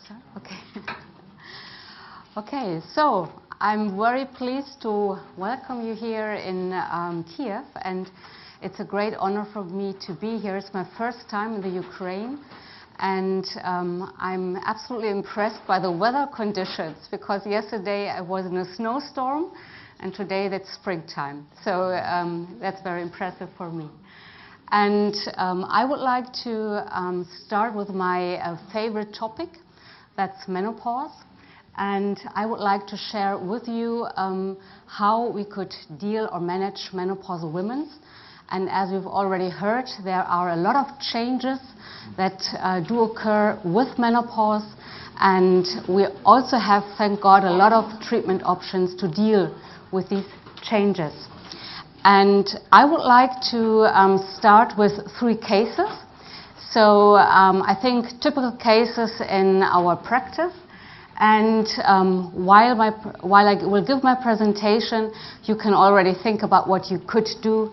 start? Okay. Okay, so I'm very pleased to welcome you here in Kiev, and it's a great honor for me to be here. It's my first time in the Ukraine, and I'm absolutely impressed by the weather conditions, because yesterday I was in a snowstorm and today that's springtime. So that's very impressive for me. And I would like to start with my favorite topic, that's menopause. And I would like to share with you how we could deal or manage menopausal women. And as we've already heard, there are a lot of changes that do occur with menopause. And we also have, thank God, a lot of treatment options to deal with these changes. And I would like to start with 3 cases. So I think typical cases in our practice. And while I will give my presentation, you can already think about what you could do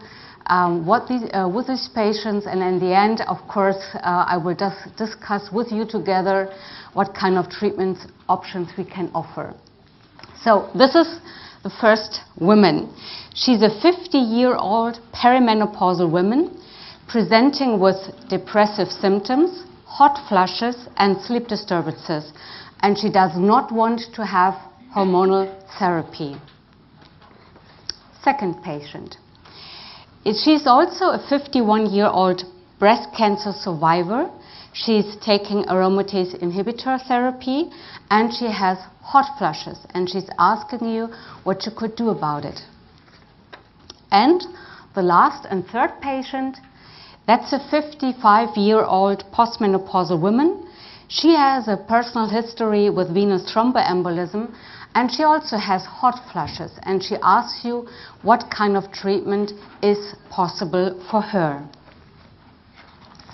with these patients. And in the end, of course, I will just discuss with you together what kind of treatment options we can offer. So this is the first woman. She's a 50-year-old perimenopausal woman presenting with depressive symptoms, hot flushes, and sleep disturbances. And she does not want to have hormonal therapy. Second patient. She's also a 51-year-old breast cancer survivor. She's taking aromatase inhibitor therapy, and she has hot flushes, and she's asking you what you could do about it. And the last and third patient, that's a 55-year-old postmenopausal woman. She has a personal history with venous thromboembolism, and she also has hot flushes, and she asks you what kind of treatment is possible for her.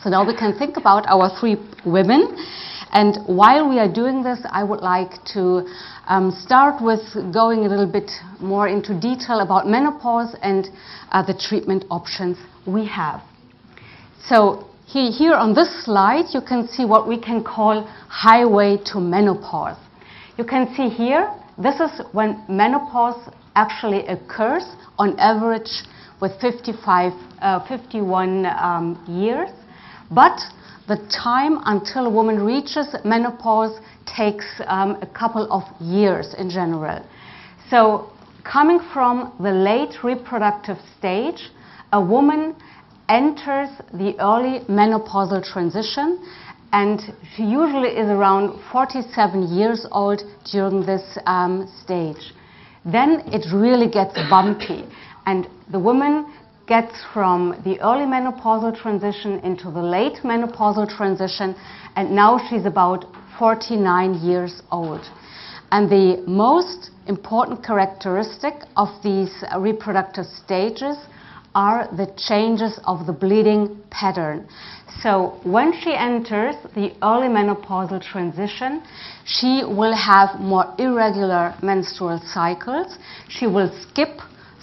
So now we can think about our 3 women, and while we are doing this, I would like to start with going a little bit more into detail about menopause and the treatment options we have. So here on this slide, you can see what we can call highway to menopause. You can see here, this is when menopause actually occurs on average with 51 years. But the time until a woman reaches menopause takes a couple of years in general. So coming from the late reproductive stage, a woman enters the early menopausal transition, and she usually is around 47 years old during this stage. Then it really gets bumpy, and the woman gets from the early menopausal transition into the late menopausal transition, and now she's about 49 years old. And the most important characteristic of these reproductive stages are the changes of the bleeding pattern. So when she enters the early menopausal transition, she will have more irregular menstrual cycles. She will skip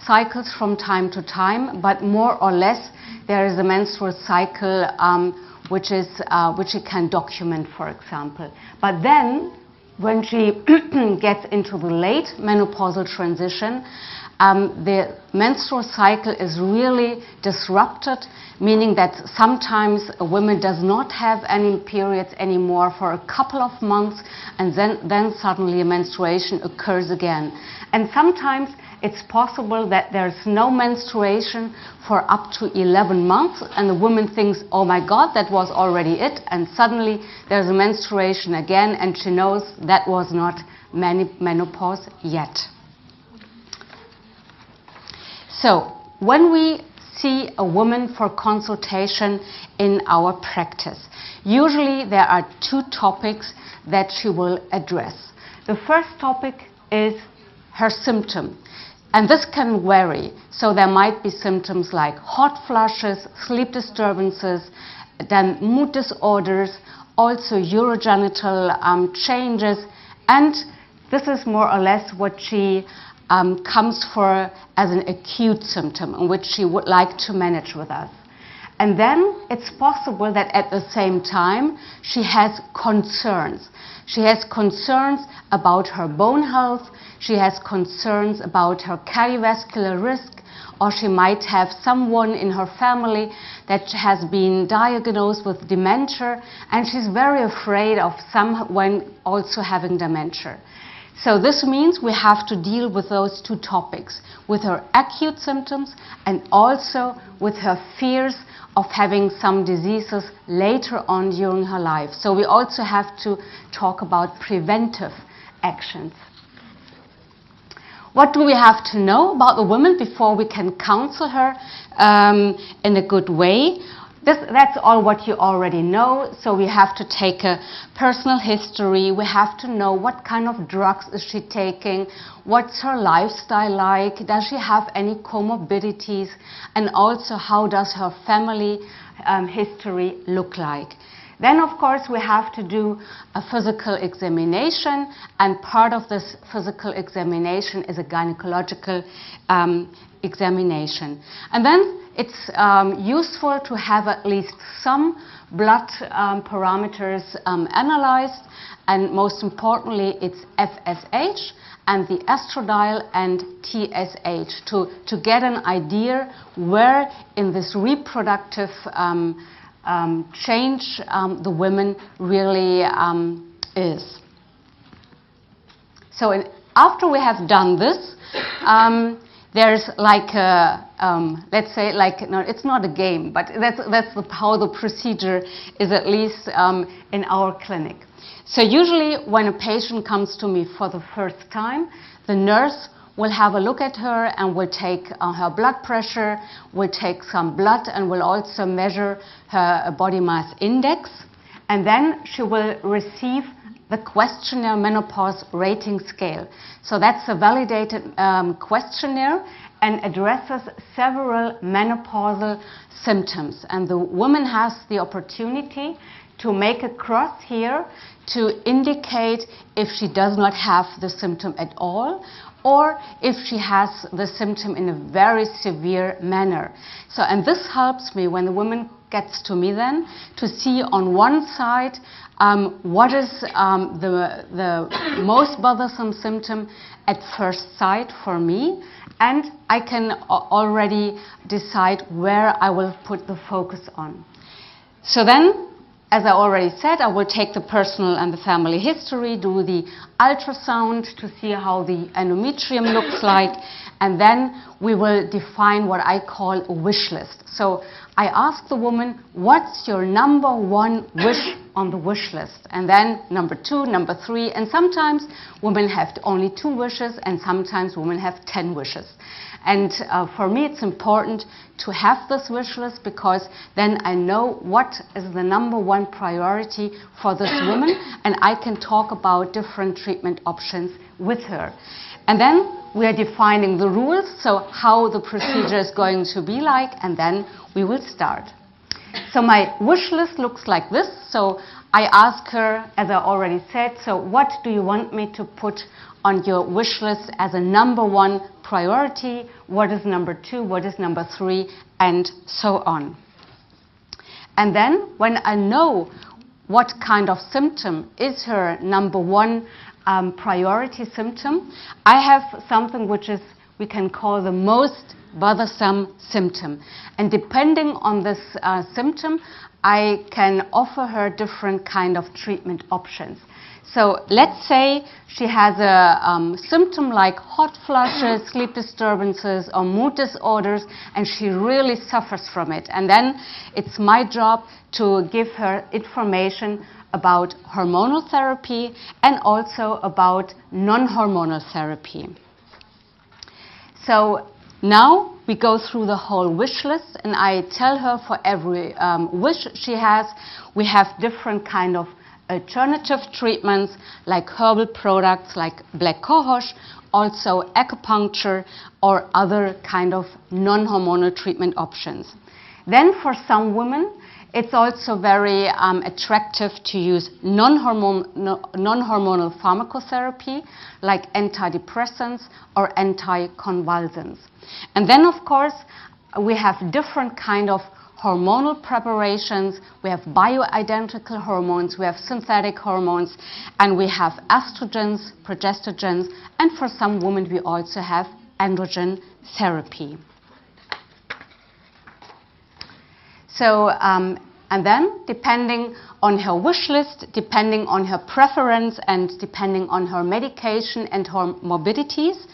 cycles from time to time, but more or less there is a menstrual cycle which she can document, for example. But then when she gets into the late menopausal transition, the menstrual cycle is really disrupted, meaning that sometimes a woman does not have any periods anymore for a couple of months, and then suddenly a menstruation occurs again. And sometimes it's possible that there's no menstruation for up to 11 months, and the woman thinks, oh my God, that was already it, and suddenly there's a menstruation again, and she knows that was not menopause yet. So when we see a woman for consultation in our practice, usually there are 2 topics that she will address. The first topic is her symptom. And this can vary. So there might be symptoms like hot flushes, sleep disturbances, then mood disorders, also urogenital changes, and this is more or less what she comes for as an acute symptom, in which she would like to manage with us. And then it's possible that at the same time she has concerns. She has concerns about her bone health, she has concerns about her cardiovascular risk, or she might have someone in her family that has been diagnosed with dementia, and she's very afraid of someone also having dementia. So this means we have to deal with those two topics, with her acute symptoms and also with her fears of having some diseases later on during her life. So we also have to talk about preventive actions. What do we have to know about the woman before we can counsel her in a good way? That's all what you already know. So we have to take a personal history. We have to know what kind of drugs is she taking, what's her lifestyle like, does she have any comorbidities, and also how does her family history look like. Then, of course, we have to do a physical examination, and part of this physical examination is a gynecological examination. And then it's useful to have at least some blood parameters analyzed, and most importantly, it's FSH and the estradiol and TSH to get an idea where in this reproductive change the woman really is. So after we have done this, there's like a, let's say, like, no, it's not a game, but that's how the procedure is, at least in our clinic. So usually when a patient comes to me for the first time, the nurse will have a look at her and will take her blood pressure, will take some blood, and will also measure her body mass index. And then she will receive the questionnaire menopause rating scale. So that's a validated questionnaire and addresses several menopausal symptoms. And the woman has the opportunity to make a cross here to indicate if she does not have the symptom at all, or if she has the symptom in a very severe manner. So, and this helps me when the woman gets to me then to see on one side what is the most bothersome symptom at first sight for me, and I can already decide where I will put the focus on. So then, as I already said, I will take the personal and the family history, do the ultrasound to see how the endometrium looks like, and then we will define what I call a wish list. So I ask the woman, what's your number one wish on the wish list? And then number 2, number 3, and sometimes women have only 2 wishes, and sometimes women have 10 wishes. And for me, it's important to have this wish list, because then I know what is the number one priority for this woman, and I can talk about different treatment options with her. And then we are defining the rules, so how the procedure is going to be like, and then we will start. So my wish list looks like this. So I ask her, as I already said, so what do you want me to put on your wish list as a number 1 priority? What is number 2? What is number 3? And so on. And then when I know what kind of symptom is her number 1 priority symptom, I have something which is, we can call the most bothersome symptom. And depending on this symptom, I can offer her different kind of treatment options. So let's say she has a symptom like hot flushes, sleep disturbances, or mood disorders, and she really suffers from it. And then it's my job to give her information about hormonal therapy and also about non-hormonal therapy. So now we go through the whole wish list, and I tell her for every wish she has, we have different kind of alternative treatments like herbal products like black cohosh, also acupuncture, or other kind of non-hormonal treatment options. Then for some women, it's also very attractive to use non-hormonal pharmacotherapy like antidepressants or anticonvulsants. And then, of course, we have different kind of hormonal preparations, we have bioidentical hormones, we have synthetic hormones, and we have estrogens, progestogens, and for some women we also have androgen therapy. So, and then, depending on her wish list, depending on her preference, and depending on her medication and her morbidities,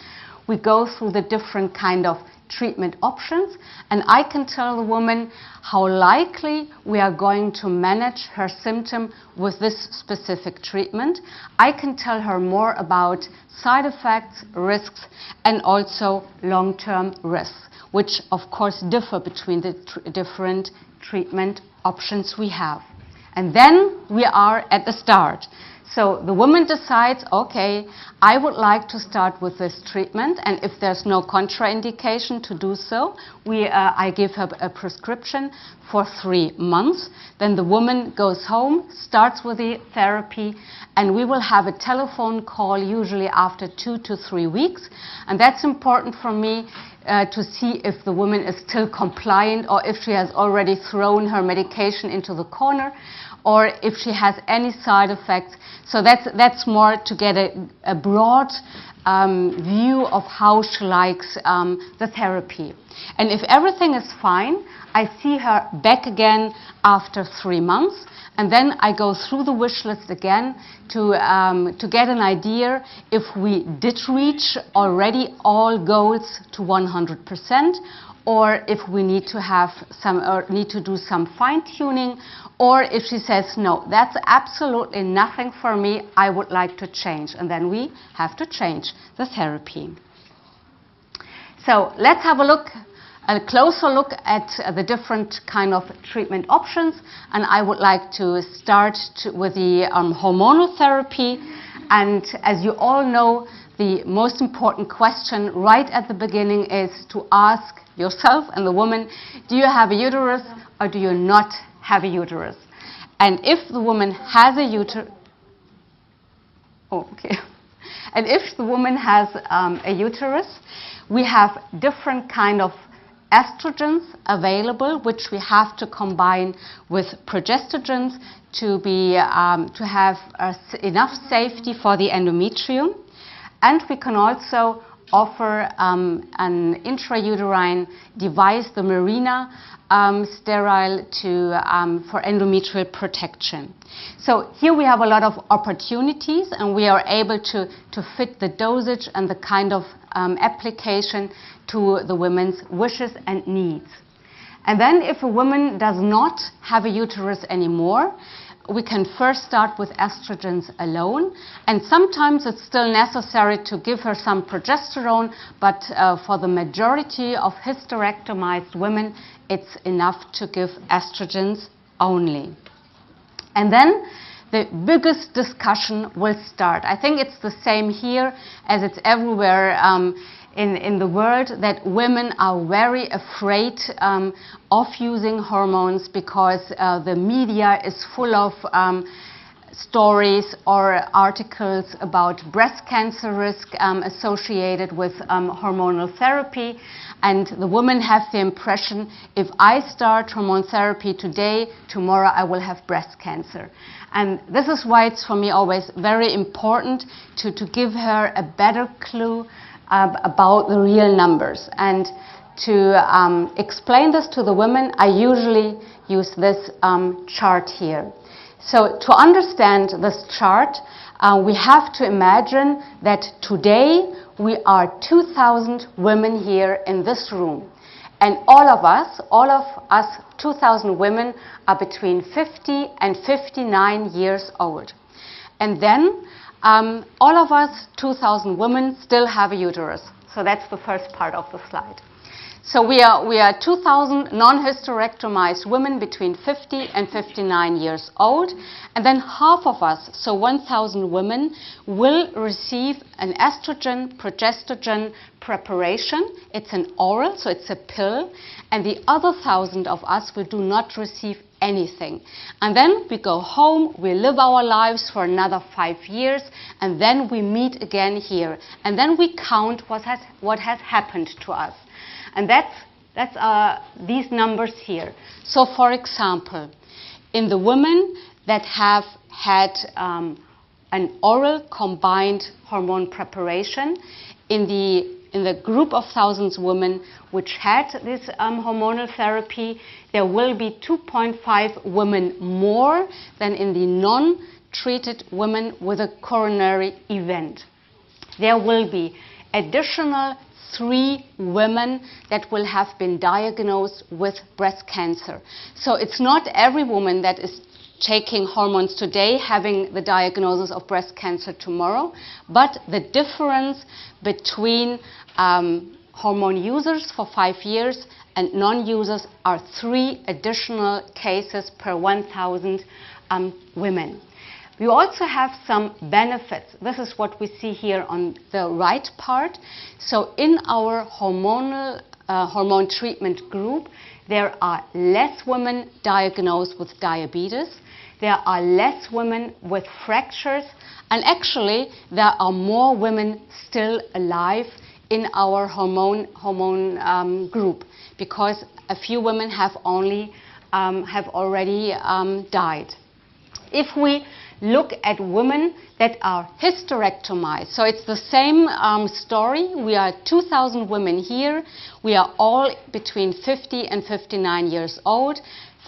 we go through the different kind of treatment options, and I can tell the woman how likely we are going to manage her symptom with this specific treatment. I can tell her more about side effects, risks, and also long-term risks, which of course differ between the different treatment options we have. And then we are at the start. So the woman decides, okay, I would like to start with this treatment, and if there's no contraindication to do so, I give her a prescription for 3 months. Then the woman goes home, starts with the therapy, and we will have a telephone call usually after 2 to 3 weeks. And that's important for me to see if the woman is still compliant or if she has already thrown her medication into the corner, or if she has any side effects. So that's more to get a broad view of how she likes the therapy. And if everything is fine, I see her back again after 3 months, and then I go through the wish list again to get an idea if we did reach already all goals to 100%, or if we need to have need to do some fine-tuning, or if she says, no, that's absolutely nothing for me, I would like to change, and then we have to change the therapy. So let's have a closer look at the different kind of treatment options, and I would like to start with the hormonal therapy. And as you all know, the most important question right at the beginning is to ask yourself and the woman, do you have a uterus or do you not have a uterus? And if the woman has a uterus, and if the woman has a uterus, we have different kind of estrogens available, which we have to combine with progestogens to have enough safety for the endometrium. And we can also offer an intrauterine device, the Mirena sterile, for endometrial protection. So here we have a lot of opportunities, and we are able to fit the dosage and the kind of application to the women's wishes and needs. And then if a woman does not have a uterus anymore, we can first start with estrogens alone, and sometimes it's still necessary to give her some progesterone, but for the majority of hysterectomized women, it's enough to give estrogens only. And then the biggest discussion will start. I think it's the same here as it's everywhere in the world, that women are very afraid of using hormones because the media is full of stories or articles about breast cancer risk associated with hormonal therapy, and the women have the impression, if I start hormone therapy today, tomorrow I will have breast cancer. And this is why it's for me always very important to give her a better clue about the real numbers. And to explain this to the women, I usually use this chart here. So to understand this chart, we have to imagine that today we are 2,000 women here in this room. And all of us 2,000 women are between 50 and 59 years old. And then all of us 2,000 women still have a uterus. So that's the first part of the slide. So we are 2,000 non-hysterectomized women between 50 and 59 years old, and then half of us, so 1,000 women, will receive an estrogen progestogen preparation. It's an oral, so it's a pill, and the other 1,000 of us will do not receive anything. And then we go home, we live our lives for another 5 years, and then we meet again here, and then we count what has happened to us. And that's That's these numbers here. So, for example, in the women that have had an oral combined hormone preparation, in the group of thousands women which had this hormonal therapy, there will be 2.5 women more than in the non-treated women with a coronary event. There will be additional 3 women that will have been diagnosed with breast cancer. So it's not every woman that is taking hormones today having the diagnosis of breast cancer tomorrow, but the difference between hormone users for 5 years and non-users are 3 additional cases per 1,000 women. We also have some benefits. This is what we see here on the right part. So in our hormone treatment group, there are less women diagnosed with diabetes. There are less women with fractures. And actually, there are more women still alive in our hormone group, because a few women have already died. If we look at women that are hysterectomized, so it's the same story. We are 2,000 women here. We are all between 50 and 59 years old.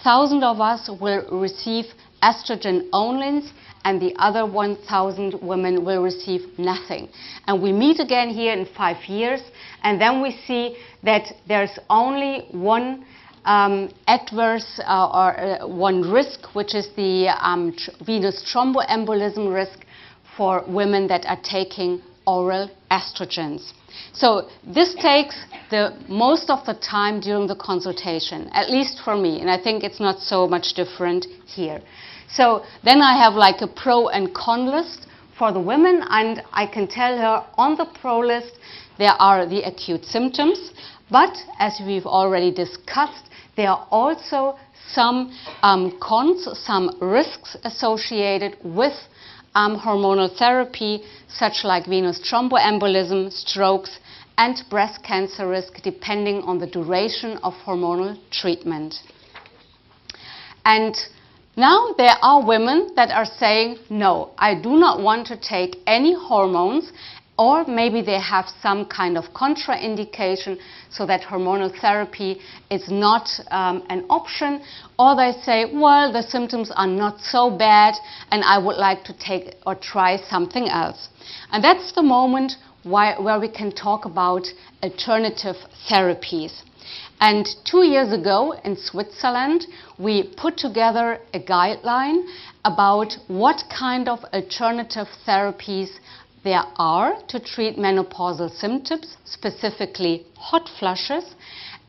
1,000 of us will receive estrogen only, and the other 1,000 women will receive nothing. And we meet again here in 5 years, and then we see that there's only one adverse one risk, which is the venous thromboembolism risk for women that are taking oral estrogens. So this takes the most of the time during the consultation, at least for me, and I think it's not so much different here. So then I have like a pro and con list for the women, and I can tell her on the pro list there are the acute symptoms, but as we've already discussed, there are also some cons, some risks associated with hormonal therapy, such like venous thromboembolism, strokes, and breast cancer risk, depending on the duration of hormonal treatment. And now there are women that are saying, no, I do not want to take any hormones, or maybe they have some kind of contraindication so that hormonal therapy is not an option, or they say, well, the symptoms are not so bad and I would like to take or try something else. And that's the moment where we can talk about alternative therapies. And 2 years ago in Switzerland, we put together a guideline about what kind of alternative therapies there are to treat menopausal symptoms, specifically hot flushes.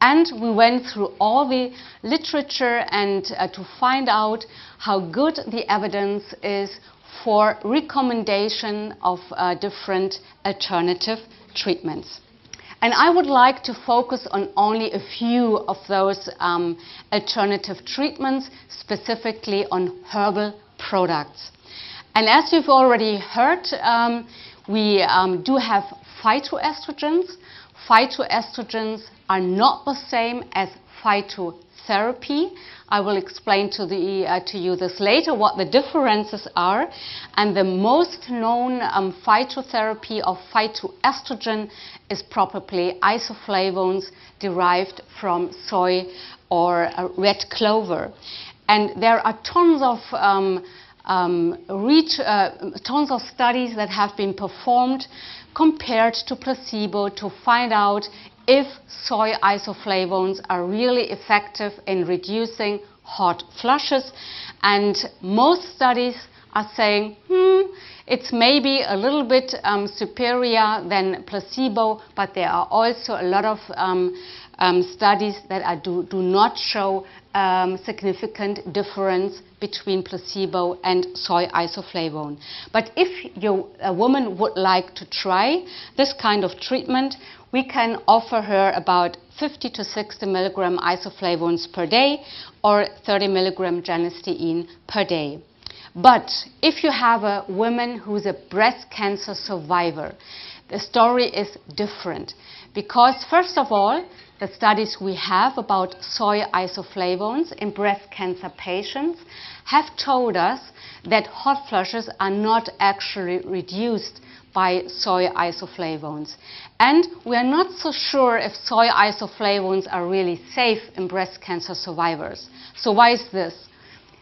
And we went through all the literature and to find out how good the evidence is for recommendation of different alternative treatments. And I would like to focus on only a few of those alternative treatments, specifically on herbal products. And as you've already heard, we do have phytoestrogens. Phytoestrogens are not the same as phytotherapy. I will explain to you this later, what the differences are. And the most known phytotherapy of phytoestrogen is probably isoflavones derived from soy or red clover. And there are tons of tons of studies that have been performed compared to placebo to find out if soy isoflavones are really effective in reducing hot flushes. And most studies are saying, it's maybe a little bit superior than placebo, but there are also a lot of studies that do not show significant difference between placebo and soy isoflavone. But if a woman would like to try this kind of treatment, we can offer her about 50 to 60 milligram isoflavones per day or 30 milligram genistein per day. But if you have a woman who's a breast cancer survivor, the story is different. Because first of all, the studies we have about soy isoflavones in breast cancer patients have told us that hot flushes are not actually reduced by soy isoflavones. And we are not so sure if soy isoflavones are really safe in breast cancer survivors. So why is this?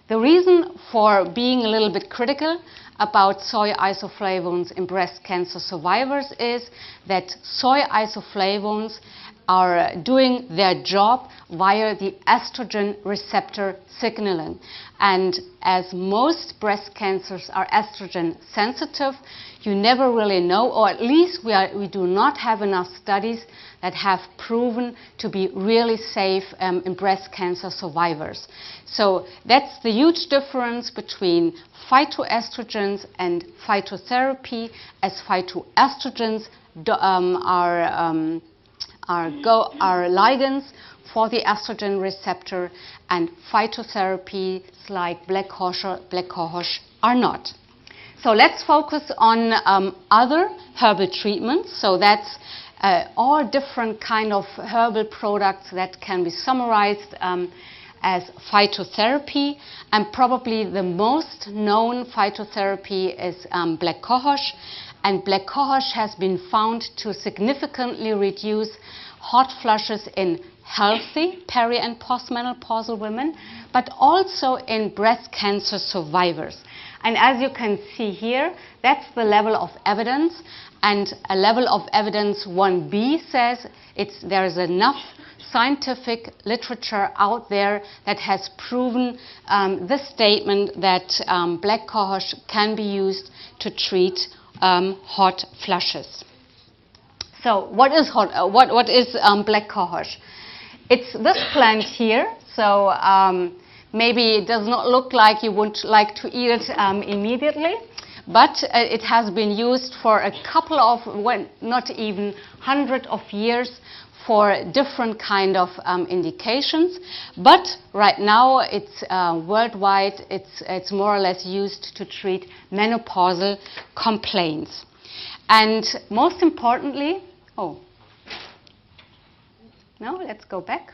The reason for being a little bit critical about soy isoflavones in breast cancer survivors is that soy isoflavones are doing their job via the estrogen receptor signaling. And as most breast cancers are estrogen sensitive, you never really know, or at least we do not have enough studies that have proven to be really safe in breast cancer survivors. So that's the huge difference between phytoestrogens and phytotherapy, as phytoestrogens are ligands for the estrogen receptor, and phytotherapies like black cohosh are not. So let's focus on other herbal treatments. So that's all different kind of herbal products that can be summarized as phytotherapy, and probably the most known phytotherapy is black cohosh. And black cohosh has been found to significantly reduce hot flushes in healthy peri- and postmenopausal women, but also in breast cancer survivors. And as you can see here, that's the level of evidence. And a level of evidence 1B says there is enough scientific literature out there that has proven this statement that black cohosh can be used to treat hot flushes. So what is black cohosh? It's this plant here. So maybe it does not look like you would like to eat it immediately, but it has been used for a couple of, well, not even hundreds of years for different kind of indications. But right now, it's worldwide. It's more or less used to treat menopausal complaints. And most importantly, let's go back.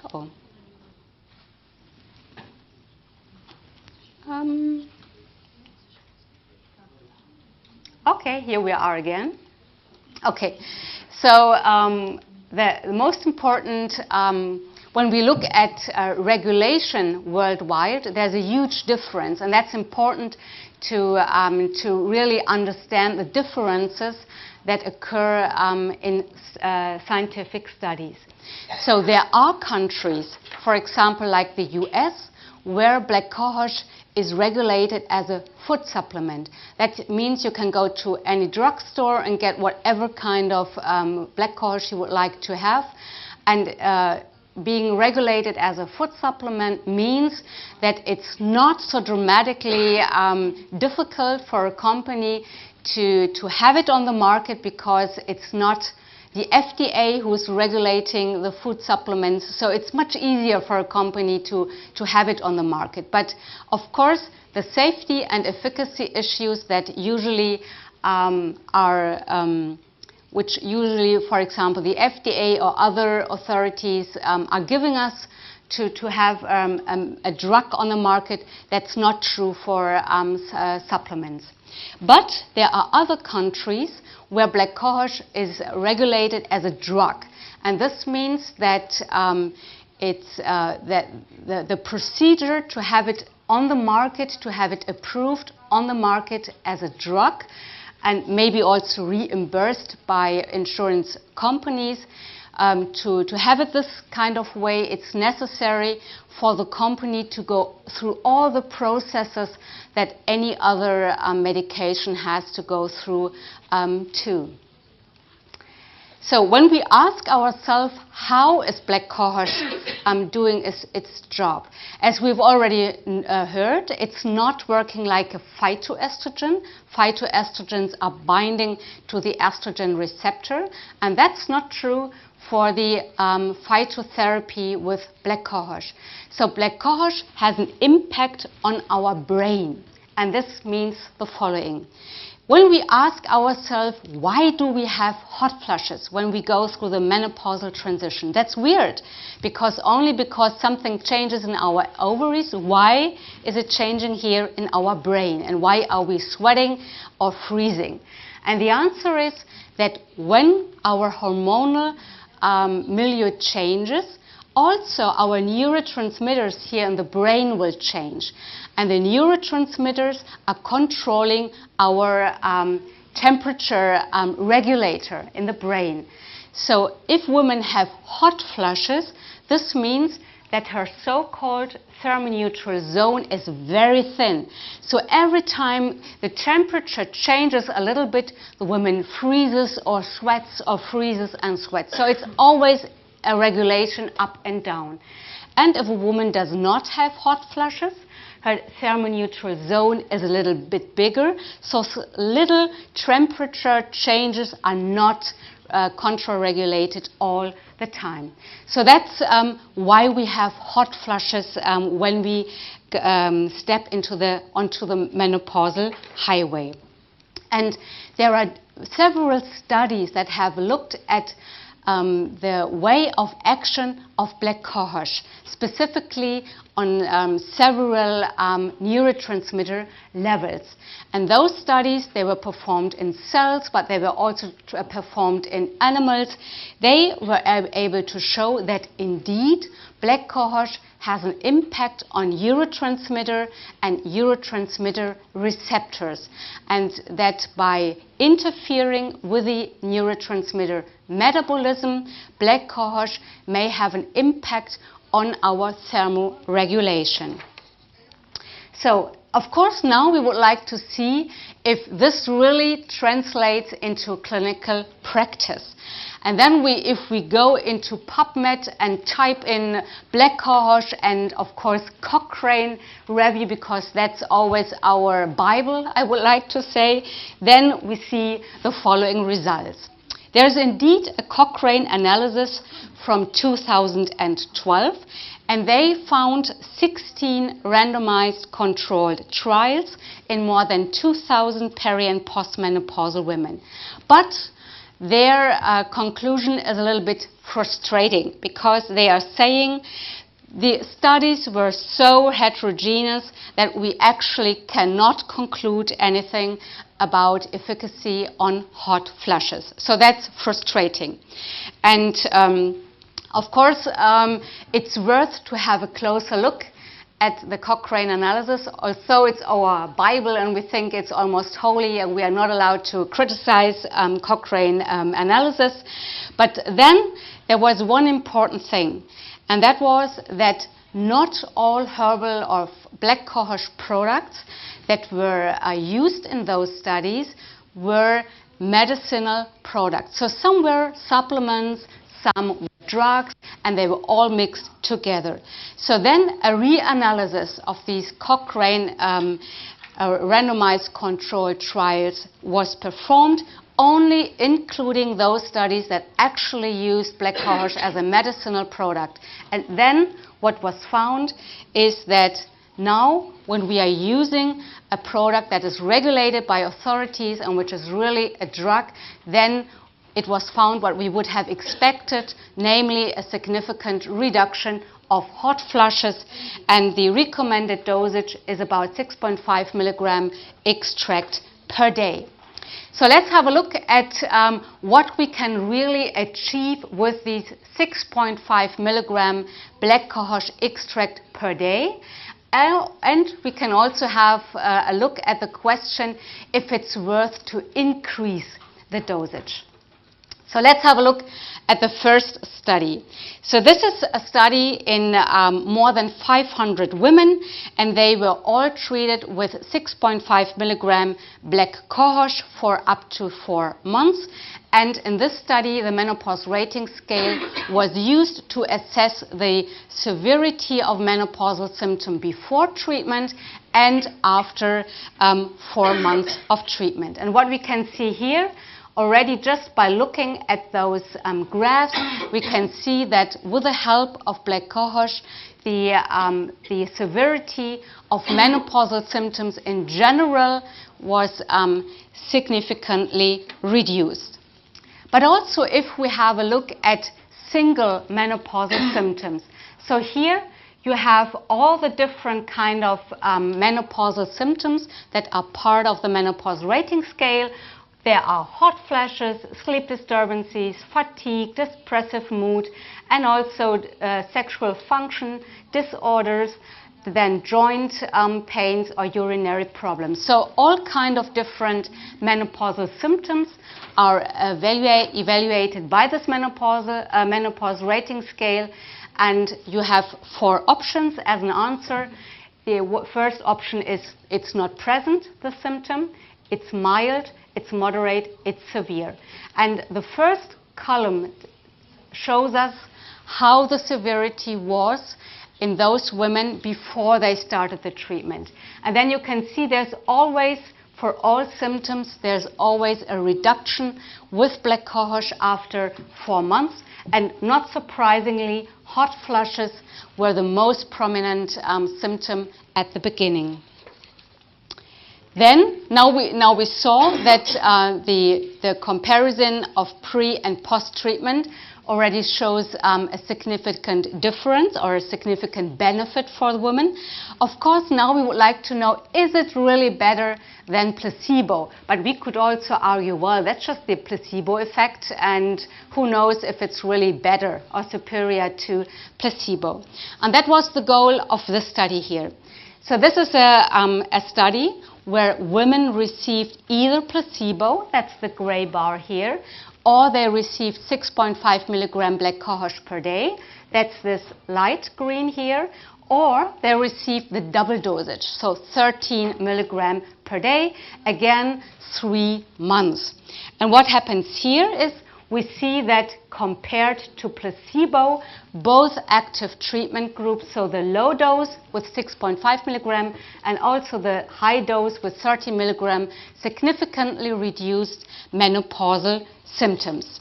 Okay, here we are again. Okay, so the most important, when we look at regulation worldwide, there's a huge difference, and that's important to really understand the differences that occur in scientific studies. So there are countries, for example, like the US, where black cohosh is regulated as a food supplement. That means you can go to any drugstore and get whatever kind of black cohosh you would like to have. And being regulated as a food supplement means that it's not so dramatically difficult for a company to have it on the market, because it's not the FDA who is regulating the food supplements, so it's much easier for a company to have it on the market. But of course, the safety and efficacy issues that usually which usually, for example, the FDA or other authorities are giving us to have a drug on the market, that's not true for supplements. But there are other countries where black cohosh is regulated as a drug, and this means that the procedure to have it on the market, to have it approved on the market as a drug, and maybe also reimbursed by insurance companies, to have it this kind of way, it's necessary for the company to go through all the processes that any other medication has to go through too. So when we ask ourselves, how is black cohosh doing its job? As we've already heard, it's not working like a phytoestrogen. Phytoestrogens are binding to the estrogen receptor, and that's not true for the phytotherapy with black cohosh. So black cohosh has an impact on our brain, and this means the following. when we ask ourselves, why do we have hot flushes when we go through the menopausal transition? That's weird, only because something changes in our ovaries. Why is it changing here in our brain? And why are we sweating or freezing? And the answer is that when our hormonal milieu changes, also our neurotransmitters here in the brain will change. And the neurotransmitters are controlling our temperature regulator in the brain. So if women have hot flushes, this means that her so-called thermoneutral zone is very thin. So every time the temperature changes a little bit, the woman freezes or sweats or freezes and sweats. So it's always a regulation up and down. And if a woman does not have hot flushes, her thermoneutral zone is a little bit bigger, so little temperature changes are not contra-regulated all the time. So that's why we have hot flushes when we step onto the menopausal highway. And there are several studies that have looked at the way of action of black cohosh, specifically on several neurotransmitter levels. And those studies, they were performed in cells, but they were also performed in animals. They were able to show that indeed black cohosh has an impact on neurotransmitter and neurotransmitter receptors, and that by interfering with the neurotransmitter metabolism, black cohosh may have an impact on our thermoregulation. So, of course, now we would like to see if this really translates into clinical practice. And then if we go into PubMed and type in black cohosh and, of course, Cochrane review, because that's always our Bible, I would like to say, then we see the following results. There's indeed a Cochrane analysis from 2012, and they found 16 randomized controlled trials in more than 2,000 peri- and postmenopausal women. But their conclusion is a little bit frustrating, because they are saying the studies were so heterogeneous that we actually cannot conclude anything about efficacy on hot flushes. So that's frustrating. And of course, it's worth to have a closer look at the Cochrane analysis. Although it's our Bible and we think it's almost holy and we are not allowed to criticize Cochrane analysis. But then there was one important thing, and that was that not all herbal or black cohosh products that were used in those studies were medicinal products. So some were supplements, some were drugs, and they were all mixed together. So then a reanalysis of these Cochrane randomized controlled trials was performed, only including those studies that actually used black cohosh as a medicinal product. And then what was found is that now, when we are using a product that is regulated by authorities and which is really a drug, then it was found what we would have expected, namely a significant reduction of hot flushes, and the recommended dosage is about 6.5 milligram extract per day. So let's have a look at what we can really achieve with these 6.5 milligram black cohosh extract per day. And we can also have a look at the question if it's worth to increase the dosage. So let's have a look at the first study. So this is a study in more than 500 women, and they were all treated with 6.5 milligram black cohosh for up to 4 months. And in this study, the menopause rating scale was used to assess the severity of menopausal symptom before treatment and after 4 months of treatment. And what we can see here, already just by looking at those graphs, we can see that with the help of black cohosh, the severity of menopausal symptoms in general was significantly reduced. But also if we have a look at single menopausal symptoms. So here you have all the different kind of menopausal symptoms that are part of the menopause rating scale. There are hot flashes, sleep disturbances, fatigue, depressive mood, and also sexual function disorders, then joint pains or urinary problems. So all kind of different menopausal symptoms are evaluated by this menopause rating scale, and you have 4 options as an answer. The first option is it's not present, the symptom, it's mild, it's moderate, it's severe. And the first column shows us how the severity was in those women before they started the treatment. And then you can see there's always, for all symptoms, there's always a reduction with black cohosh after 4 months. And not surprisingly, hot flushes were the most prominent symptom at the beginning. Then, now we saw that the comparison of pre and post treatment already shows a significant difference or a significant benefit for the woman. Of course, now we would like to know, is it really better than placebo? But we could also argue, well, that's just the placebo effect, and who knows if it's really better or superior to placebo. And that was the goal of this study here. So this is a study where women received either placebo, that's the gray bar here, or they received 6.5 milligram black cohosh per day, that's this light green here, or they received the double dosage, so 13 milligram per day, again 3 months. And what happens here is we see that compared to placebo, both active treatment groups, so the low dose with 6.5 milligram and also the high dose with 30 milligram, significantly reduced menopausal symptoms.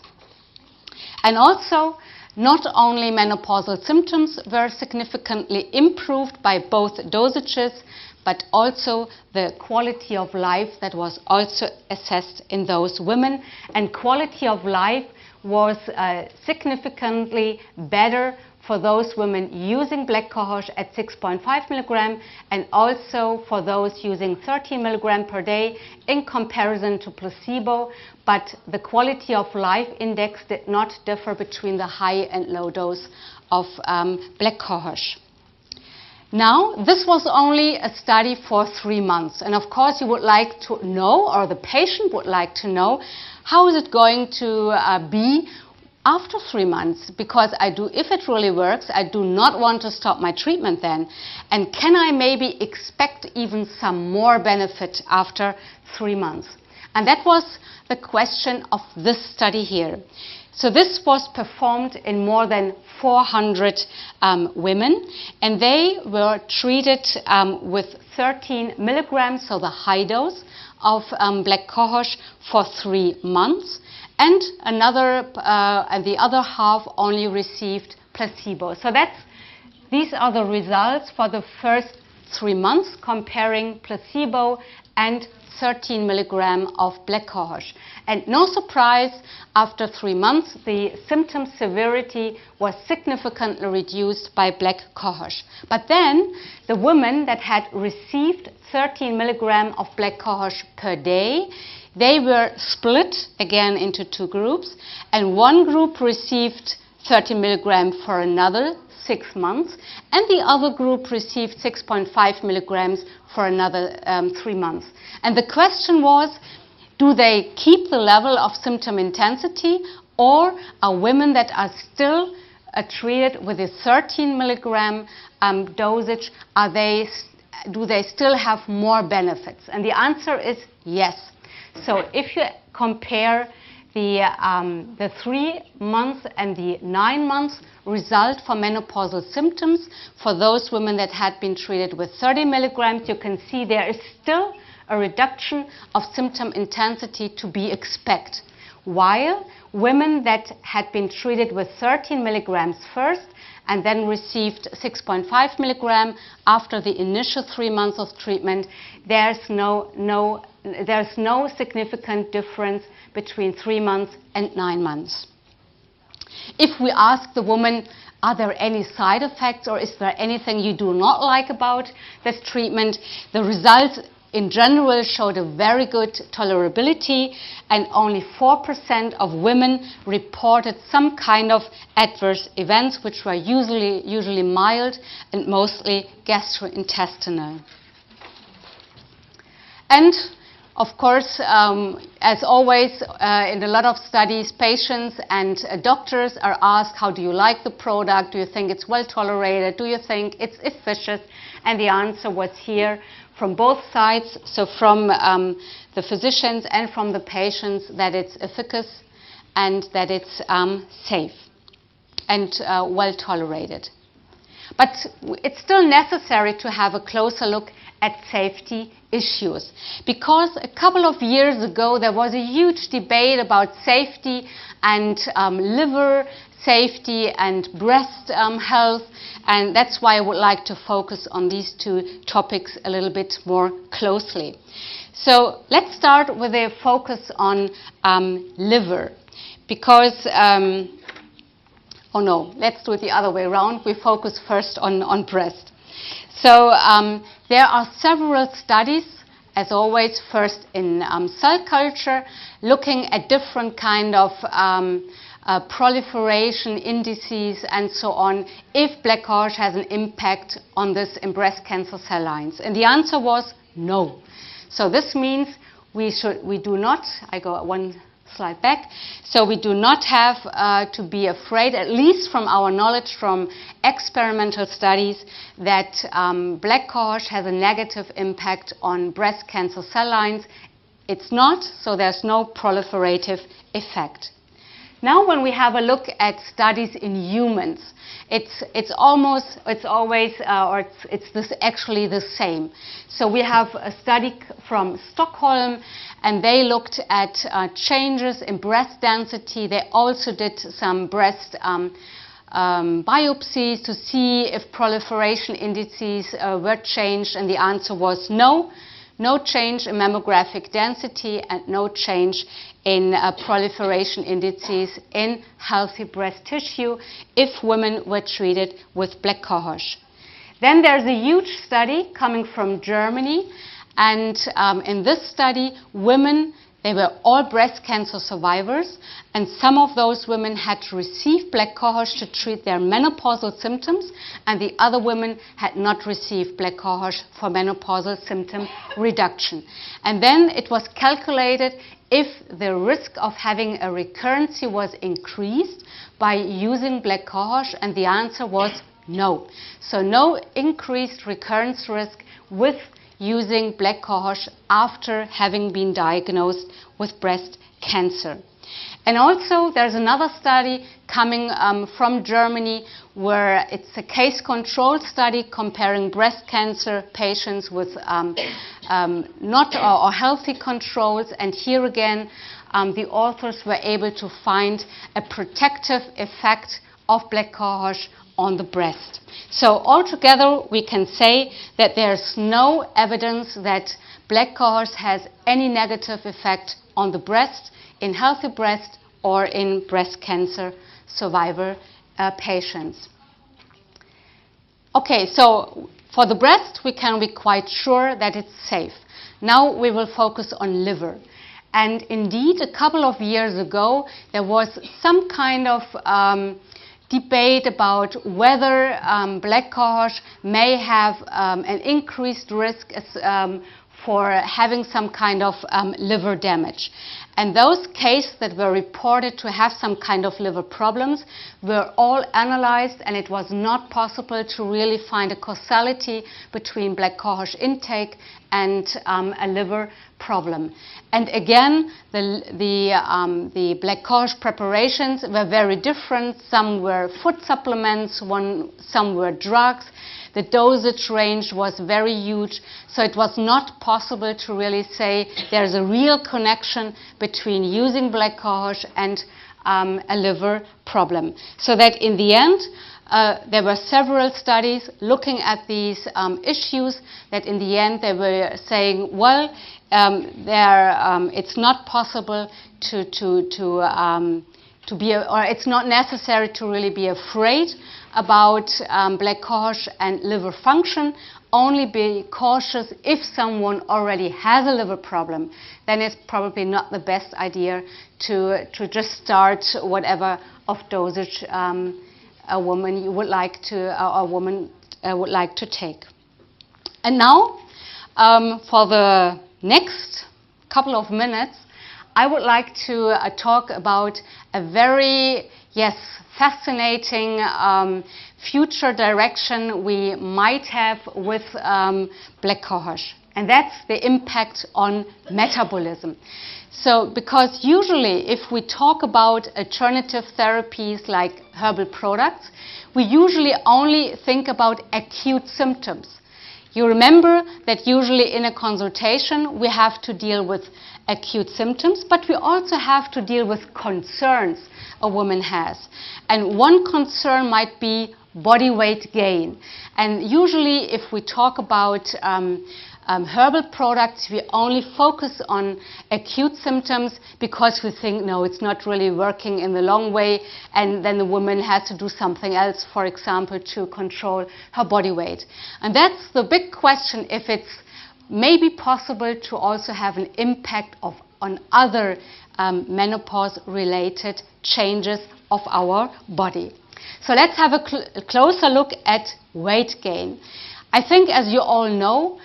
And also, not only menopausal symptoms were significantly improved by both dosages, but also the quality of life that was also assessed in those women. And quality of life was significantly better for those women using black cohosh at 6.5 milligram and also for those using 13 milligram per day in comparison to placebo. But the quality of life index did not differ between the high and low dose of black cohosh. Now, this was only a study for 3 months, and of course you would like to know, or the patient would like to know, how is it going to be after 3 months? Because if it really works, I do not want to stop my treatment then. And can I maybe expect even some more benefit after 3 months? And that was the question of this study here. So this was performed in more than 400 women, and they were treated with 13 milligrams, so the high dose of black cohosh for 3 months, and the other half only received placebo. So these are the results for the first 3 months comparing placebo and 13 milligram of black cohosh. And no surprise, after 3 months, the symptom severity was significantly reduced by black cohosh. But then, the women that had received 13 milligram of black cohosh per day, they were split again into 2 groups, and one group received 13 milligram for another 6 months, and the other group received 6.5 milligrams for another 3 months. And the question was, do they keep the level of symptom intensity, or are women that are still treated with a 13 milligram dosage, do they still have more benefits? And the answer is yes. So if you compare the 3 months and the 9 months result for menopausal symptoms for those women that had been treated with 30 milligrams, you can see there is still a reduction of symptom intensity to be expected. While women that had been treated with 13 milligrams first and then received 6.5 milligram after the initial 3 months of treatment, there's no significant difference between 3 months and 9 months. If we ask the woman, are there any side effects or is there anything you do not like about this treatment, the results in general showed a very good tolerability, and only 4% of women reported some kind of adverse events, which were usually mild and mostly gastrointestinal. And of course, as always, in a lot of studies, patients and doctors are asked, how do you like the product? Do you think it's well tolerated? Do you think it's efficient? And the answer was here from both sides, so from the physicians and from the patients, that it's efficacious and that it's safe and well tolerated. But it's still necessary to have a closer look at safety issues, because a couple of years ago there was a huge debate about safety and liver safety and breast health, and that's why I would like to focus on these two topics a little bit more closely. So let's start with a focus on liver, because oh no, let's do it the other way around. We focus first on breast. So there are several studies, as always, first in cell culture, looking at different kind of proliferation indices and so on, if black cohosh has an impact on this in breast cancer cell lines. And the answer was no. So this means we do not, I go one slide back, so we do not have to be afraid, at least from our knowledge from experimental studies, that black cohosh has a negative impact on breast cancer cell lines. It's not, so there's no proliferative effect. Now when we have a look at studies in humans, it's actually the same. So we have a study from Stockholm, and they looked at changes in breast density. They also did some breast biopsies to see if proliferation indices were changed, and the answer was no. No change in mammographic density and no change in proliferation indices in healthy breast tissue if women were treated with black cohosh. Then there's a huge study coming from Germany, and in this study, women, they were all breast cancer survivors, and some of those women had to receive black cohosh to treat their menopausal symptoms, and the other women had not received black cohosh for menopausal symptom reduction. And then it was calculated if the risk of having a recurrence was increased by using black cohosh, and the answer was no. So no increased recurrence risk with using black cohosh after having been diagnosed with breast cancer. And also there's another study coming from Germany, where it's a case control study comparing breast cancer patients with not or healthy controls, and here again the authors were able to find a protective effect of black cohosh on the breast. So altogether we can say that there's no evidence that black cohosh has any negative effect on the breast, in healthy breast or in breast cancer survivor patients. Okay, so for the breast we can be quite sure that it's safe. Now we will focus on liver. And indeed, a couple of years ago there was some kind of debate about whether black cohosh may have an increased risk for having some kind of liver damage. And those cases that were reported to have some kind of liver problems were all analyzed, and it was not possible to really find a causality between black cohosh intake and a liver problem. And again, the black cohosh preparations were very different. Some were food supplements, some were drugs. The dosage range was very huge, so it was not possible to really say there's a real connection between using black cohosh and a liver problem. So that in the end, there were several studies looking at these issues that in the end they were saying, well, it's not possible to be, or it's not necessary to really be afraid about black cohosh and liver function. Only be cautious if someone already has a liver problem. Then it's probably not the best idea to just start whatever of dosage a woman would like to take. And now, for the next couple of minutes, I would like to talk about a very, fascinating future direction we might have with black cohosh, and that's the impact on metabolism. So, because usually if we talk about alternative therapies like herbal products, we usually only think about acute symptoms. You remember that usually in a consultation we have to deal with acute symptoms, but we also have to deal with concerns a woman has. And one concern might be body weight gain. And usually if we talk about herbal products, we only focus on acute symptoms because we think, no, it's not really working in the long way, and then the woman has to do something else, for example, to control her body weight. And that's the big question, if it's maybe possible to also have an impact on other menopause-related changes of our body. So let's have a closer look at weight gain. I think, as you all know,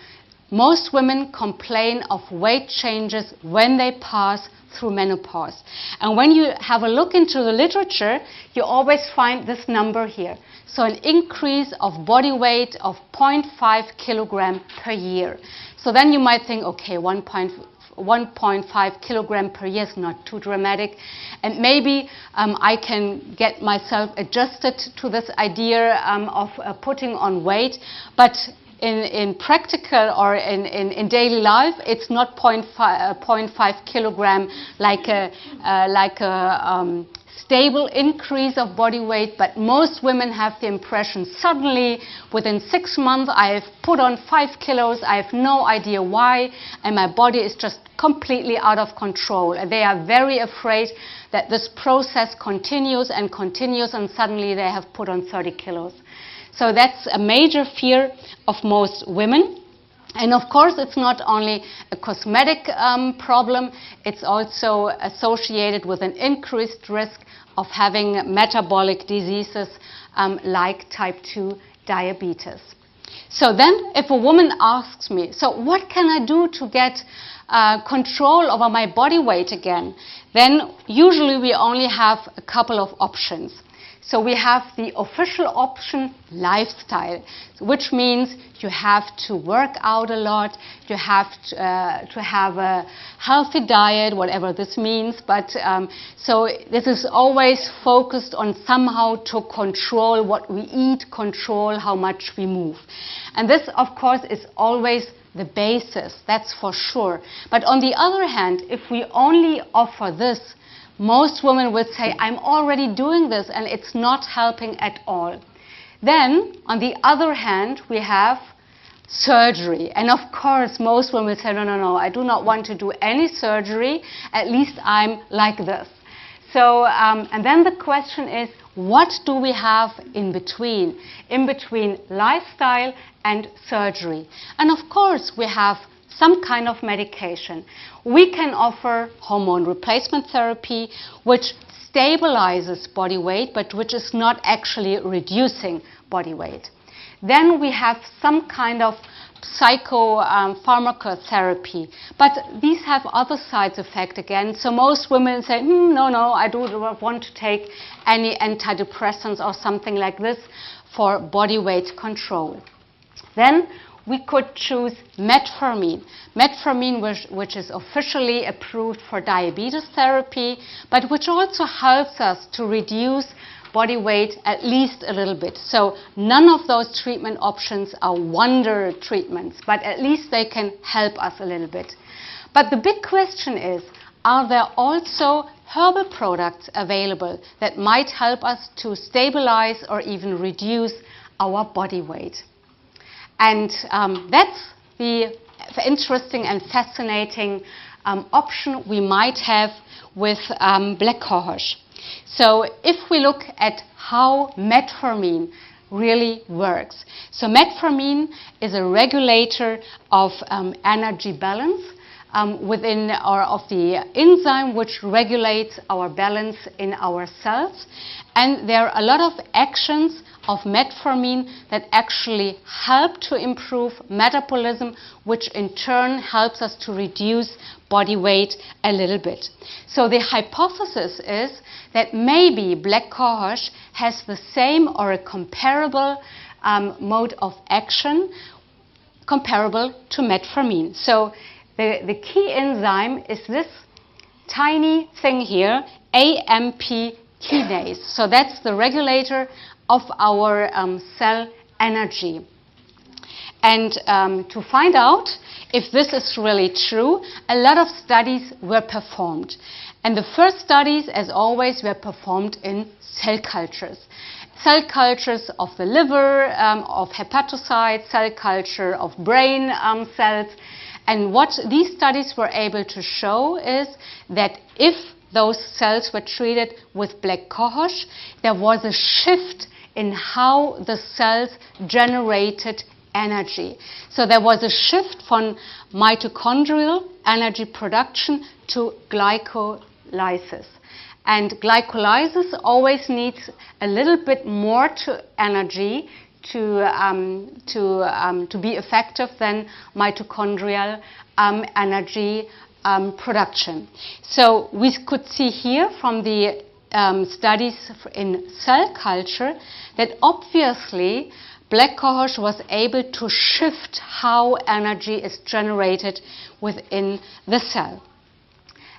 most women complain of weight changes when they pass through menopause. And when you have a look into the literature, you always find this number here. So an increase of body weight of 0.5 kilogram per year. So then you might think, okay, 1.5 kilogram per year is not too dramatic, and maybe I can get myself adjusted to this idea of putting on weight, but in practical or in daily life, it's not 0.5 kilogram like a stable increase of body weight, but most women have the impression suddenly within 6 months I have put on 5 kilos, I have no idea why, and my body is just completely out of control. And they are very afraid that this process continues and continues, and suddenly they have put on 30 kilos. So that's a major fear of most women. And of course, it's not only a cosmetic problem, it's also associated with an increased risk of having metabolic diseases like type 2 diabetes. So then, if a woman asks me, so what can I do to get control over my body weight again? Then usually we only have a couple of options. So we have the official option, lifestyle, which means you have to work out a lot, you have to have a healthy diet, whatever this means. But so this is always focused on somehow to control what we eat, control how much we move. And this, of course, is always the basis, that's for sure. But on the other hand, if we only offer this, most women would say, I'm already doing this and it's not helping at all. Then, on the other hand, we have surgery. And of course, most women say, no, I do not want to do any surgery. At least I'm like this. So, and then the question is, what do we have in between lifestyle and surgery? And of course, we have some kind of medication. We can offer hormone replacement therapy, which stabilizes body weight, but which is not actually reducing body weight. Then we have some kind of psychopharmacotherapy, but these have other side effects again. So most women say, no, I don't want to take any antidepressants or something like this for body weight control. Then we could choose metformin. Metformin, which is officially approved for diabetes therapy, but which also helps us to reduce body weight at least a little bit. So none of those treatment options are wonder treatments, but at least they can help us a little bit. But the big question is, are there also herbal products available that might help us to stabilize or even reduce our body weight. And that's the interesting and fascinating option we might have with black cohosh. So if we look at how metformin really works. So metformin is a regulator of energy balance within or of the enzyme which regulates our balance in our cells. And there are a lot of actions of metformin that actually help to improve metabolism, which in turn helps us to reduce body weight a little bit. So the hypothesis is that maybe black cohosh has the same or a comparable mode of action comparable to metformin. So the key enzyme is this tiny thing here, AMP kinase. So that's the regulator of our cell energy. And to find out if this is really true, a lot of studies were performed. And the first studies, as always, were performed in cell cultures. Cell cultures of the liver, of hepatocytes, cell culture of brain cells. And what these studies were able to show is that if those cells were treated with black cohosh, there was a shift in how the cells generated energy. So there was a shift from mitochondrial energy production to glycolysis. And glycolysis always needs a little bit more energy to be effective than mitochondrial energy production. So we could see here from the studies in cell culture that obviously black cohosh was able to shift how energy is generated within the cell.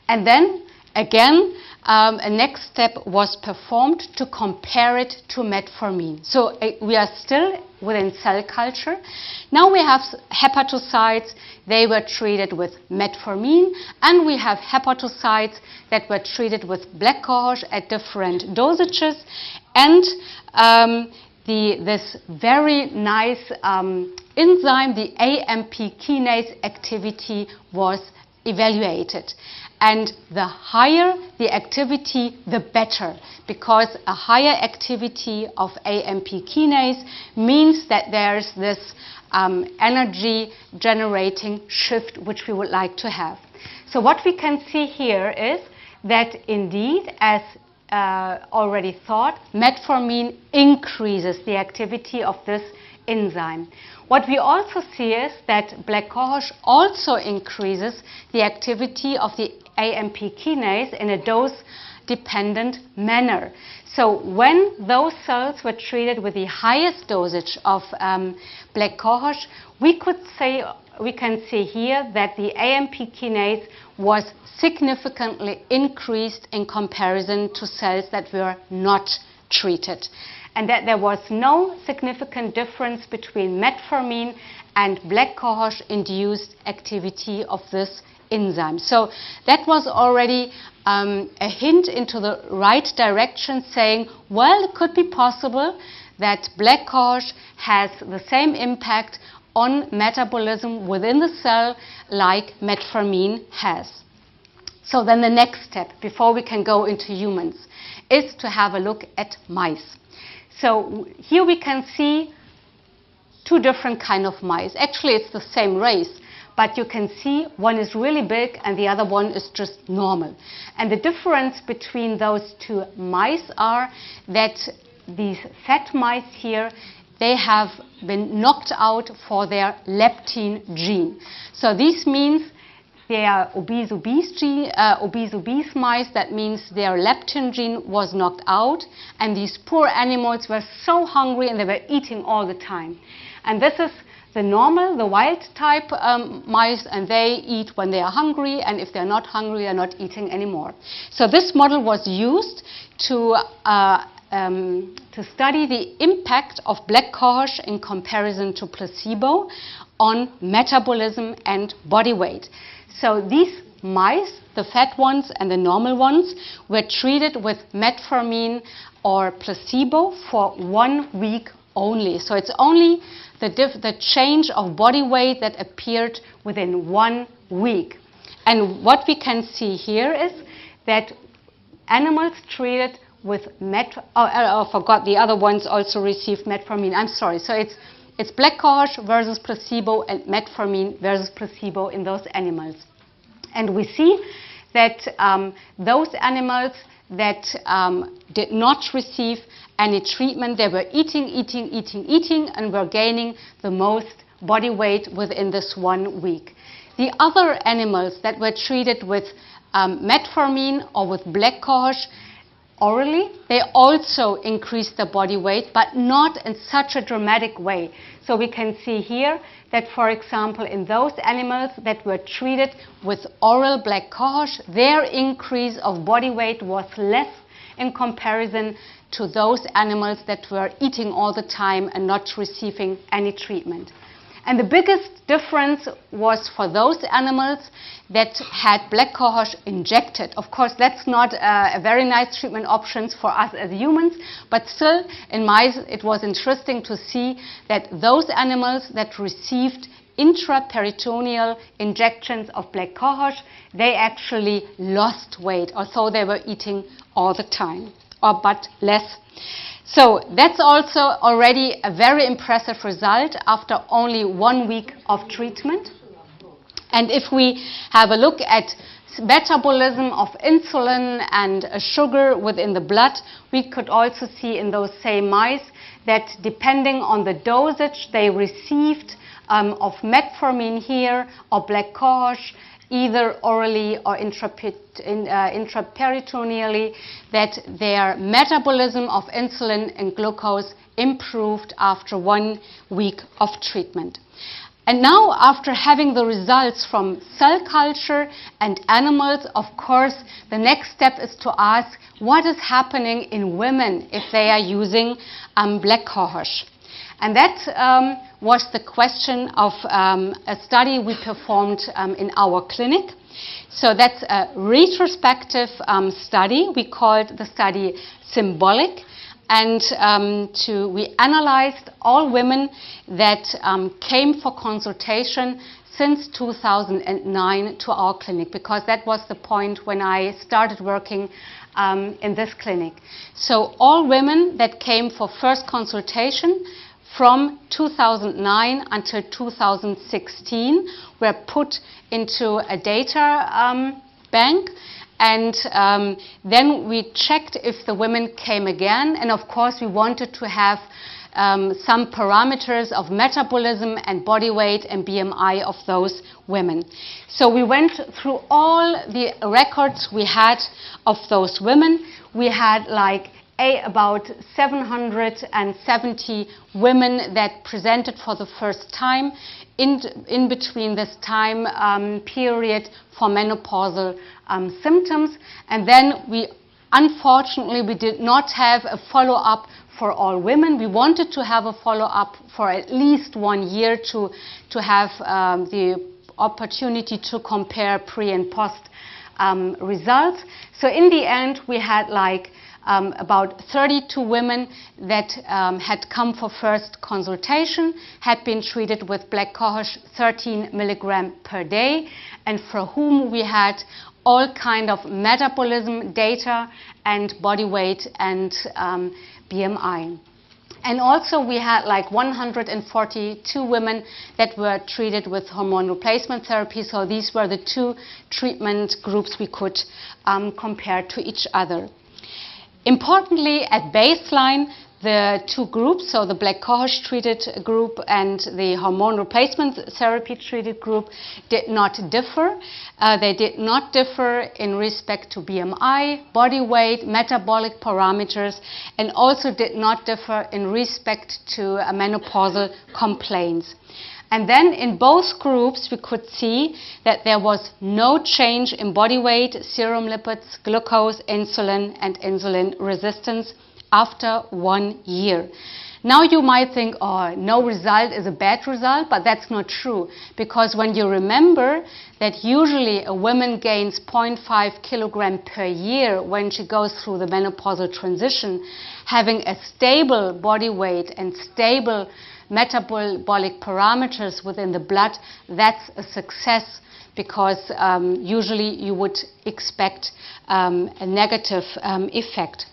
And then again, a next step was performed to compare it to metformin. So we are still within cell culture. Now we have hepatocytes, they were treated with metformin, and we have hepatocytes that were treated with black cohosh at different dosages. And this very nice enzyme, the AMP kinase activity, was evaluated. And the higher the activity, the better, because a higher activity of AMP kinase means that there's this energy generating shift which we would like to have. So what we can see here is that indeed, as already thought, metformin increases the activity of this enzyme. What we also see is that black cohosh also increases the activity of the AMP kinase in a dose-dependent manner. So when those cells were treated with the highest dosage of black cohosh, we can see here that the AMP kinase was significantly increased in comparison to cells that were not treated, and that there was no significant difference between metformin and black cohosh induced activity of this enzyme. So that was already a hint into the right direction, saying, well, it could be possible that black cohosh has the same impact on metabolism within the cell like metformin has. So then the next step, before we can go into humans, is to have a look at mice. So here we can see two different kinds of mice. Actually, it's the same race, but you can see one is really big and the other one is just normal. And the difference between those two mice are that these fat mice here, they have been knocked out for their leptin gene. So this means they are obese mice. That means their leptin gene was knocked out, and these poor animals were so hungry and they were eating all the time. And this is the normal, the wild type mice, and they eat when they are hungry, and if they're not hungry, they're not eating anymore. So this model was used to study the impact of black cohosh in comparison to placebo on metabolism and body weight. So these mice, the fat ones and the normal ones, were treated with metformin or placebo for 1 week only. So it's only the change of body weight that appeared within 1 week. And what we can see here is that animals treated with I forgot, the other ones also received metformin. I'm sorry. So it's black cohosh versus placebo and metformin versus placebo in those animals. And we see that those animals that did not receive any treatment, they were eating, and were gaining the most body weight within this 1 week. The other animals that were treated with metformin or with black cohosh orally, they also increased the body weight, but not in such a dramatic way. So we can see here that, for example, in those animals that were treated with oral black cohosh, their increase of body weight was less in comparison to those animals that were eating all the time and not receiving any treatment. And the biggest difference was for those animals that had black cohosh injected. Of course, that's not a very nice treatment option for us as humans, but still, in mice, it was interesting to see that those animals that received intraperitoneal injections of black cohosh, they actually lost weight, although they were eating all the time, but less. So that's also already a very impressive result after only 1 week of treatment. And if we have a look at metabolism of insulin and sugar within the blood, we could also see in those same mice that depending on the dosage they received of metformin here or black cohosh, either orally or intraperitoneally, that their metabolism of insulin and glucose improved after 1 week of treatment. And now, after having the results from cell culture and animals, of course, the next step is to ask what is happening in women if they are using black cohosh. And that was the question of a study we performed in our clinic. So that's a retrospective study. We called the study Symbolic. And we analyzed all women that came for consultation since 2009 to our clinic, because that was the point when I started working in this clinic. So all women that came for first consultation from 2009 until 2016 were put into a data bank. And then we checked if the women came again. And of course, we wanted to have some parameters of metabolism and body weight and BMI of those women. So we went through all the records we had of those women. We had like about 770 women that presented for the first time in between this time period for menopausal symptoms. And then unfortunately, we did not have a follow-up for all women. We wanted to have a follow-up for at least 1 year to have the opportunity to compare pre and post results. So in the end, we had like about 32 women that had come for first consultation, had been treated with black cohosh 13 milligram per day, and for whom we had all kind of metabolism data and body weight and BMI. And also we had like 142 women that were treated with hormone replacement therapy. So these were the two treatment groups we could compare to each other. Importantly, at baseline, the two groups, so the black cohosh treated group and the hormone replacement therapy treated group, did not differ. They did not differ in respect to BMI, body weight, metabolic parameters, and also did not differ in respect to menopausal complaints. And then in both groups, we could see that there was no change in body weight, serum lipids, glucose, insulin, and insulin resistance after 1 year. Now you might think, oh, no result is a bad result, but that's not true. Because when you remember that usually a woman gains 0.5 kilogram per year when she goes through the menopausal transition, having a stable body weight and stable metabolic parameters within the blood, that's a success, because usually you would expect a negative effect.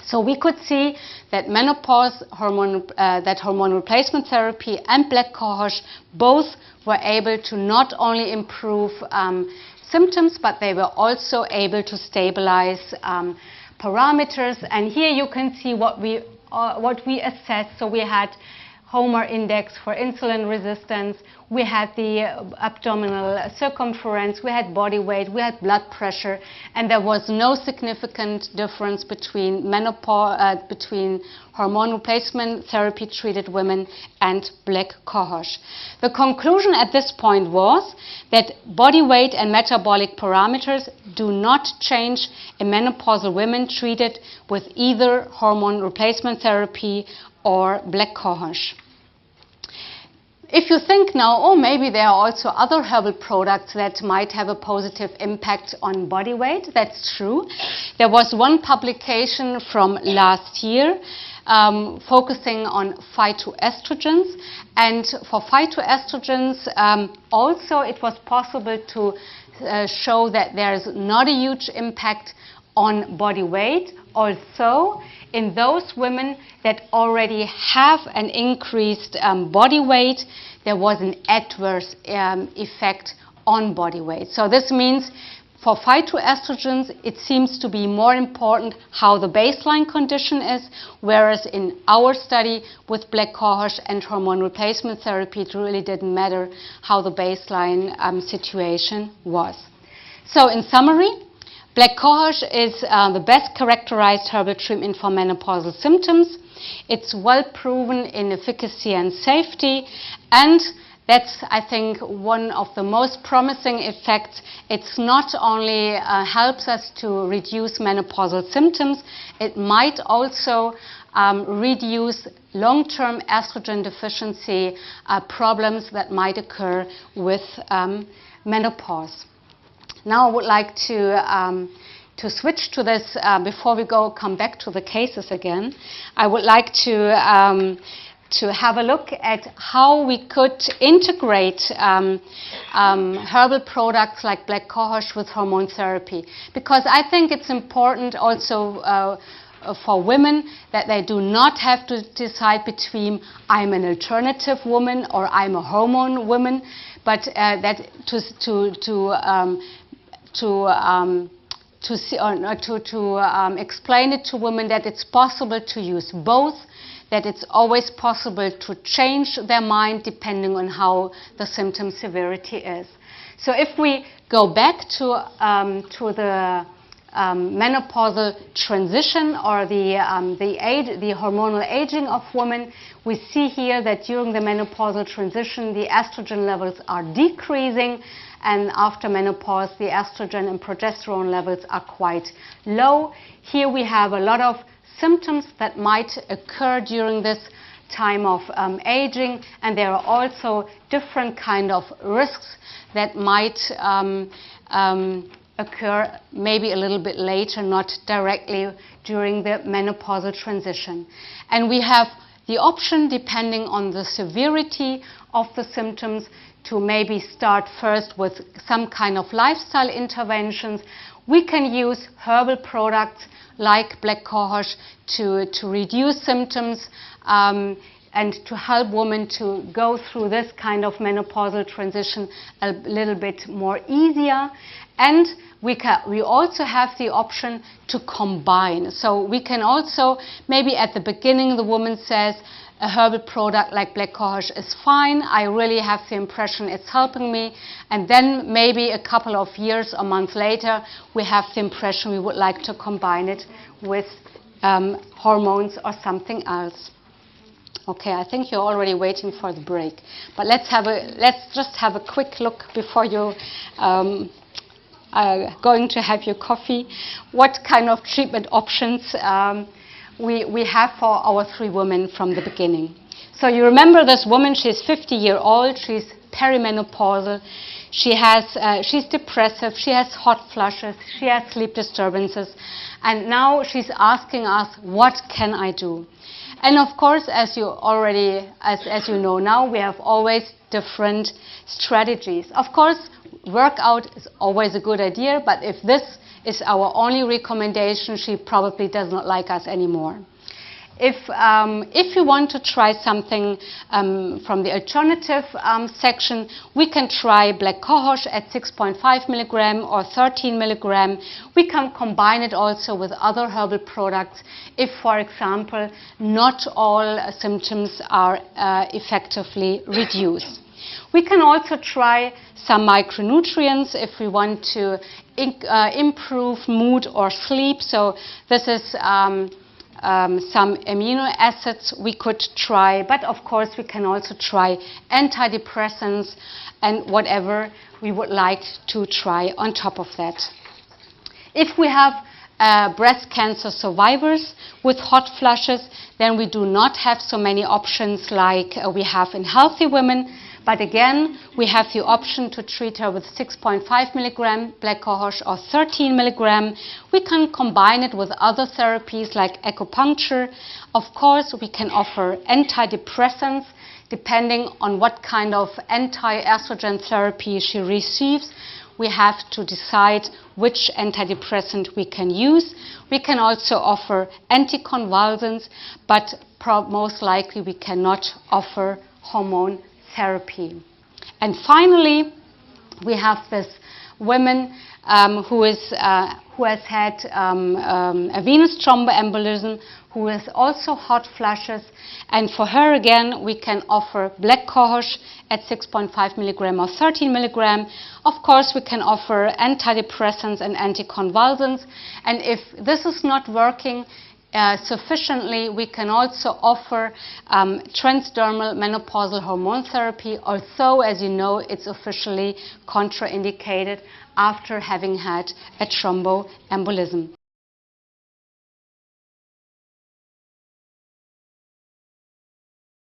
So we could see that menopause, hormone replacement therapy and black cohosh both were able to not only improve symptoms, but they were also able to stabilize parameters. And here you can see what we assessed. So we had Homer index for insulin resistance, we had the abdominal circumference, we had body weight, we had blood pressure, and there was no significant difference between between hormone replacement therapy treated women and black cohosh. The conclusion at this point was that body weight and metabolic parameters do not change in menopausal women treated with either hormone replacement therapy or black cohosh. If you think now, oh, maybe there are also other herbal products that might have a positive impact on body weight, that's true. There was one publication from last year focusing on phytoestrogens, and for phytoestrogens also it was possible to show that there is not a huge impact on body weight. Also, in those women that already have an increased body weight, there was an adverse effect on body weight. So this means for phytoestrogens, it seems to be more important how the baseline condition is, whereas in our study with black cohosh and hormone replacement therapy, it really didn't matter how the baseline situation was. So in summary, black cohosh is the best characterized herbal treatment for menopausal symptoms. It's well proven in efficacy and safety, and that's, I think, one of the most promising effects. It's not only helps us to reduce menopausal symptoms, it might also reduce long-term estrogen deficiency problems that might occur with menopause. Now I would like to switch to this, before we come back to the cases again. I would like to have a look at how we could integrate herbal products like black cohosh with hormone therapy. Because I think it's important also for women that they do not have to decide between I'm an alternative woman or I'm a hormone woman, but that explain it to women that it's possible to use both, that it's always possible to change their mind depending on how the symptom severity is. So if we go back to the menopausal transition or the hormonal aging of women, we see here that during the menopausal transition the estrogen levels are decreasing, and after menopause the estrogen and progesterone levels are quite low. Here we have a lot of symptoms that might occur during this time of aging, and there are also different kind of risks that might occur maybe a little bit later, not directly during the menopausal transition. And we have the option, depending on the severity of the symptoms, to maybe start first with some kind of lifestyle interventions. We can use herbal products like black cohosh to reduce symptoms and to help women to go through this kind of menopausal transition a little bit more easier. And we also have the option to combine. So we can also, maybe at the beginning the woman says, a herbal product like black cohosh is fine, I really have the impression it's helping me, and then maybe a couple of years or months later we have the impression we would like to combine it with hormones or something else. Okay, I think you're already waiting for the break, but let's just have a quick look before you are going to have your coffee. What kind of treatment options we have for our 3 women from the beginning. So you remember this woman, she's 50-year-old, she's perimenopausal, she's depressive, she has hot flushes, she has sleep disturbances, and now she's asking us, what can I do? And of course, as you know now, we have always different strategies. Of course, workout is always a good idea, but if this is our only recommendation, she probably does not like us anymore. If you want to try something from the alternative section, we can try black cohosh at 6.5 milligram or 13 milligram. We can combine it also with other herbal products if, for example, not all symptoms are effectively reduced. We can also try some micronutrients if we want to improve mood or sleep. So this is some amino acids we could try, but of course we can also try antidepressants and whatever we would like to try on top of that. If we have breast cancer survivors with hot flushes, then we do not have so many options like we have in healthy women. But again, we have the option to treat her with 6.5 milligram black cohosh or 13 milligram. We can combine it with other therapies like acupuncture. Of course, we can offer antidepressants depending on what kind of anti-estrogen therapy she receives. We have to decide which antidepressant we can use. We can also offer anticonvulsants, but most likely we cannot offer hormone therapy. And finally, we have this woman who has had a venous thromboembolism, who has also hot flushes, and for her again we can offer black cohosh at 6.5 milligram or 13 milligram. Of course, we can offer antidepressants and anticonvulsants, and if this is not working sufficiently, we can also offer transdermal menopausal hormone therapy, although, as you know, it's officially contraindicated after having had a thromboembolism.